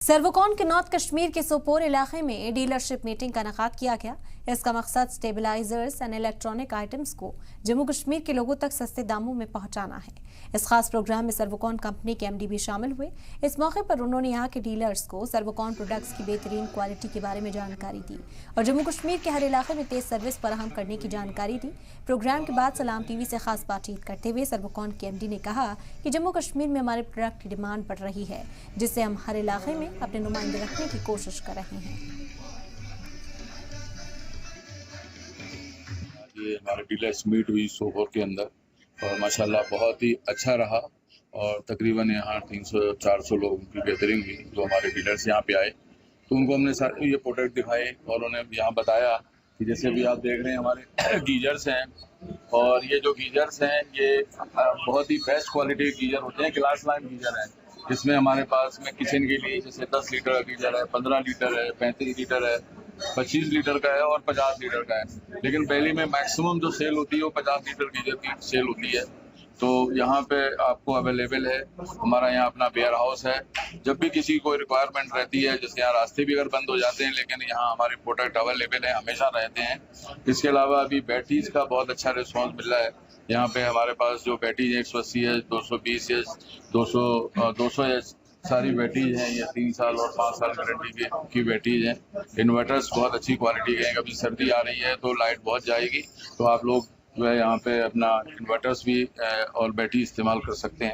सर्वकॉन के नॉर्थ कश्मीर के सोपोर इलाके में डीलरशिप मीटिंग का इनेकाद किया गया। इसका मकसद स्टेबलाइजर्स एंड इलेक्ट्रॉनिक आइटम्स को जम्मू कश्मीर के लोगों तक सस्ते दामों में पहुंचाना है। इस खास प्रोग्राम में सर्वकॉन कंपनी के एमडी भी शामिल हुए। इस मौके पर उन्होंने यहाँ के डीलर्स को सर्वकॉन प्रोडक्ट्स की बेहतरीन क्वालिटी के बारे में जानकारी दी और जम्मू कश्मीर के हर इलाके में तेज सर्विस फराहम करने की जानकारी दी। प्रोग्राम के बाद सलाम टीवी से खास बातचीत करते हुए सर्वकॉन के एमडी ने कहा कि जम्मू कश्मीर में हमारे प्रोडक्ट की डिमांड बढ़ रही है, जिससे हम हर इलाके में अपने नुमाइंदे रखने की कोशिश कर रहे हैं। ये हमारे डीलर्स मीट हुई सोपोर के अंदर और माशाल्लाह बहुत ही अच्छा रहा और तकरीबन यहाँ 300-400 लोगों की गैदरिंग हुई जो हमारे डीलर्स यहाँ पे आए, तो उनको हमने सारे ये प्रोडक्ट दिखाए और उन्हें यहाँ बताया कि जैसे भी आप देख रहे हैं हमारे गीजर्स हैं और ये जो गीजर्स हैं ये बहुत ही बेस्ट क्वालिटी के गीजर होते हैं, क्लास लाइन गीजर हैं। इसमें हमारे पास में किचन के लिए जैसे 10 लीटर का गीजर है, 15 लीटर है, 35 लीटर है, 25 लीटर का है और 50 लीटर का है। लेकिन पहले में मैक्सिमम जो सेल होती है वो 50 लीटर गीजर की सेल होती है। तो यहाँ पे आपको अवेलेबल है, हमारा यहाँ अपना वेयर हाउस है। जब भी किसी को रिक्वायरमेंट रहती है, जैसे यहाँ रास्ते भी अगर बंद हो जाते हैं लेकिन यहाँ हमारे प्रोडक्ट अवेलेबल है, हमेशा रहते हैं। इसके अलावा अभी बैटरीज का बहुत अच्छा रिस्पॉन्स मिल रहा है। यहाँ पे हमारे पास जो बैटरीज 180 है, 220 है, 200 है, सारी बैटरीज हैं। ये 3 साल और 5 साल गारंटी की बैटरीज हैं। इन्वर्टर्स बहुत अच्छी क्वालिटी के हैं। कभी सर्दी आ रही है तो लाइट बहुत जाएगी, तो आप लोग जो है यहाँ पे अपना इन्वर्टर्स भी और बैटरी इस्तेमाल कर सकते हैं।